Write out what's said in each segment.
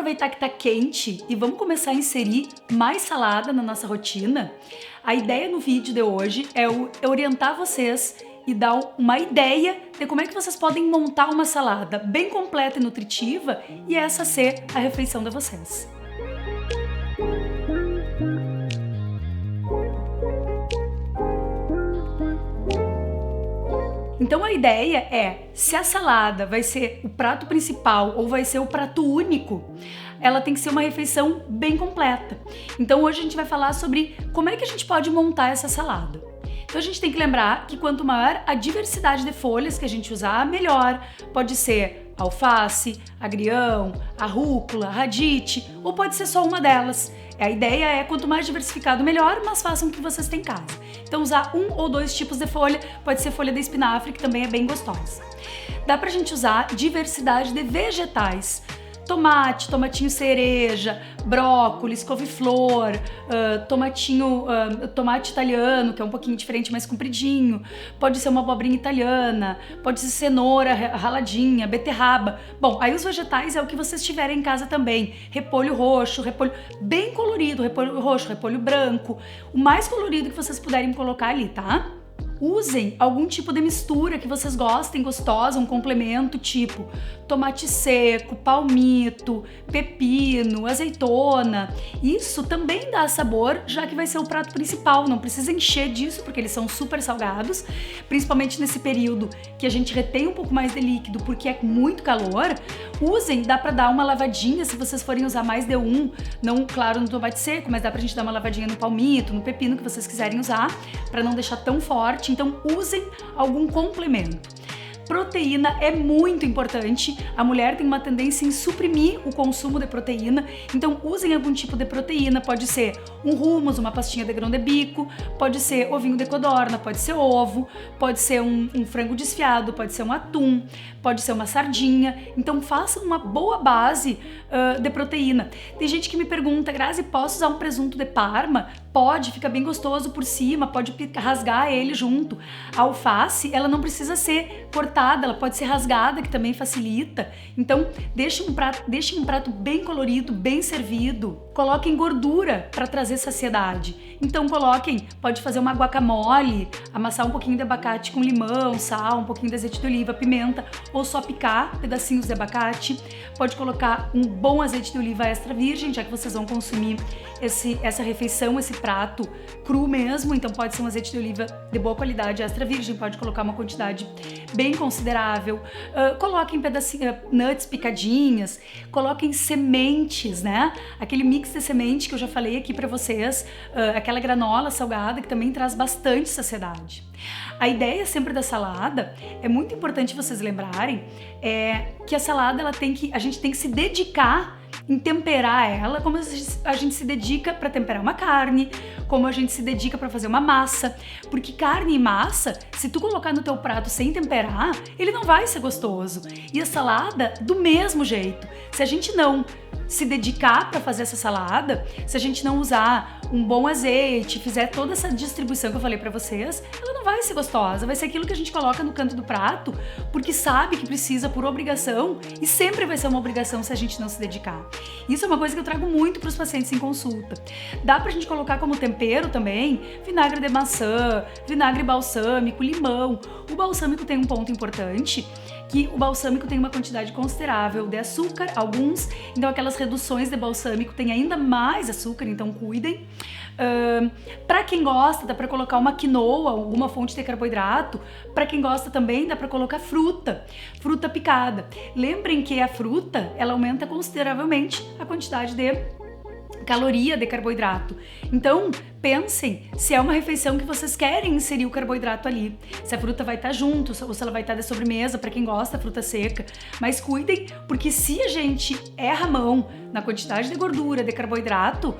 aproveitar que tá quente e vamos começar a inserir mais salada na nossa rotina? A ideia no vídeo de hoje é orientar vocês e dar uma ideia de como é que vocês podem montar uma salada bem completa e nutritiva e essa ser a refeição de vocês. Então a ideia é, se a salada vai ser o prato principal ou vai ser o prato único, ela tem que ser uma refeição bem completa. Então hoje a gente vai falar sobre como é que a gente pode montar essa salada. Então a gente tem que lembrar que quanto maior a diversidade de folhas que a gente usar, melhor. Pode ser alface, agrião, a rúcula, radite, ou pode ser só uma delas. A ideia é quanto mais diversificado melhor, mas façam o que vocês têm em casa. Então usar um ou dois tipos de folha, pode ser folha de espinafre, que também é bem gostosa. Dá pra gente usar diversidade de vegetais. Tomate, tomatinho cereja, brócolis, couve-flor, tomate italiano, que é um pouquinho diferente, mais compridinho. Pode ser uma abobrinha italiana, pode ser cenoura raladinha, beterraba. Bom, aí os vegetais é o que vocês tiverem em casa também. Repolho roxo, repolho bem colorido, repolho roxo, repolho branco. O mais colorido que vocês puderem colocar ali, tá? Usem algum tipo de mistura que vocês gostem, gostosa, um complemento tipo tomate seco, palmito, pepino, azeitona. Isso também dá sabor, já que vai ser o prato principal. Não precisa encher disso, porque eles são super salgados, principalmente nesse período que a gente retém um pouco mais de líquido, porque é muito calor. Usem, dá pra dar uma lavadinha se vocês forem usar mais de um, não, claro, no tomate seco, mas dá pra gente dar uma lavadinha no palmito, no pepino que vocês quiserem usar, pra não deixar tão forte. Então usem algum complemento. Proteína é muito importante, a mulher tem uma tendência em suprimir o consumo de proteína, então usem algum tipo de proteína, pode ser um hummus, uma pastinha de grão de bico, pode ser ovinho de codorna, pode ser ovo, pode ser um frango desfiado, pode ser um atum, pode ser uma sardinha, então façam uma boa base de proteína. Tem gente que me pergunta, Grazi, posso usar um presunto de Parma? Pode, fica bem gostoso por cima, pode rasgar ele junto. A alface, ela não precisa ser cortada, ela pode ser rasgada, que também facilita. Então, deixem um prato bem colorido, bem servido. Coloquem gordura para trazer saciedade. Então coloquem, pode fazer uma guacamole, amassar um pouquinho de abacate com limão, sal, um pouquinho de azeite de oliva, pimenta, ou só picar pedacinhos de abacate. Pode colocar um bom azeite de oliva extra virgem, já que vocês vão consumir essa refeição, esse prato cru mesmo, então pode ser um azeite de oliva de boa qualidade, extra virgem, pode colocar uma quantidade bem considerável. Coloquem nuts picadinhas, coloquem sementes, né? Aquele mix de semente que eu já falei aqui pra vocês, aquela granola salgada que também traz bastante saciedade. A ideia sempre da salada, é muito importante vocês lembrarem, que a salada a gente tem que se dedicar em temperar ela, como a gente se dedica para temperar uma carne, como a gente se dedica para fazer uma massa, porque carne e massa, se tu colocar no teu prato sem temperar, ele não vai ser gostoso. E a salada, do mesmo jeito. Se a gente não se dedicar para fazer essa salada, se a gente não usar um bom azeite, fizer toda essa distribuição que eu falei para vocês, ela não vai ser gostosa, vai ser aquilo que a gente coloca no canto do prato, porque sabe que precisa por obrigação e sempre vai ser uma obrigação se a gente não se dedicar. Isso é uma coisa que eu trago muito para os pacientes em consulta. Dá pra gente colocar como tempero também vinagre de maçã, vinagre balsâmico, limão. O balsâmico tem um ponto importante, que o balsâmico tem uma quantidade considerável de açúcar, alguns, então aquelas reduções de balsâmico tem ainda mais açúcar, então cuidem. Para quem gosta, dá para colocar uma quinoa, alguma fonte de carboidrato. Para quem gosta também, dá para colocar fruta picada. Lembrem que a fruta, ela aumenta consideravelmente a quantidade de caloria de carboidrato. Então, pensem se é uma refeição que vocês querem inserir o carboidrato ali. Se a fruta vai estar junto, ou se ela vai estar de sobremesa, para quem gosta, fruta seca. Mas cuidem, porque se a gente erra a mão na quantidade de gordura, de carboidrato,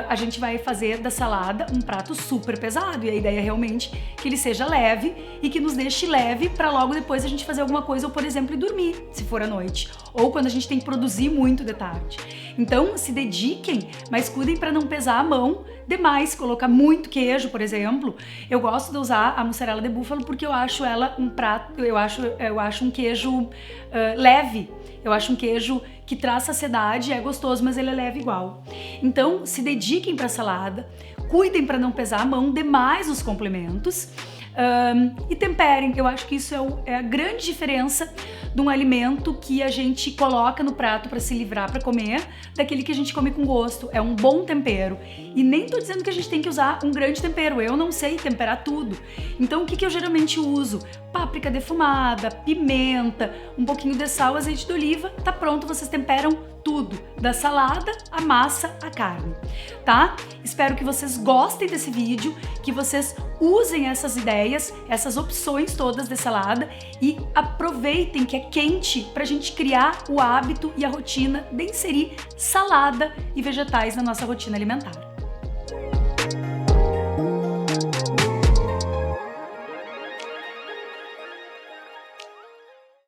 a gente vai fazer da salada um prato super pesado. E a ideia é realmente que ele seja leve e que nos deixe leve para logo depois a gente fazer alguma coisa, ou por exemplo, ir dormir, se for à noite. Ou quando a gente tem que produzir muito de tarde. Então, se dediquem, mas cuidem para não pesar a mão demais, colocar muito queijo, por exemplo. Eu gosto de usar a mussarela de búfalo porque eu acho ela um prato, eu acho um queijo leve. Eu acho um queijo que traz saciedade, é gostoso, mas ele é leve igual. Então, se dediquem para salada, cuidem para não pesar a mão demais os complementos. E temperem. Eu acho que isso é a grande diferença de um alimento que a gente coloca no prato para se livrar para comer, daquele que a gente come com gosto. É um bom tempero. E nem tô dizendo que a gente tem que usar um grande tempero. Eu não sei temperar tudo. Então o que eu geralmente uso? Páprica defumada, pimenta, um pouquinho de sal, azeite de oliva. Tá pronto, vocês temperam tudo, da salada, a massa, a carne, tá? Espero que vocês gostem desse vídeo, que vocês usem essas ideias, essas opções todas de salada e aproveitem que é quente pra gente criar o hábito e a rotina de inserir salada e vegetais na nossa rotina alimentar.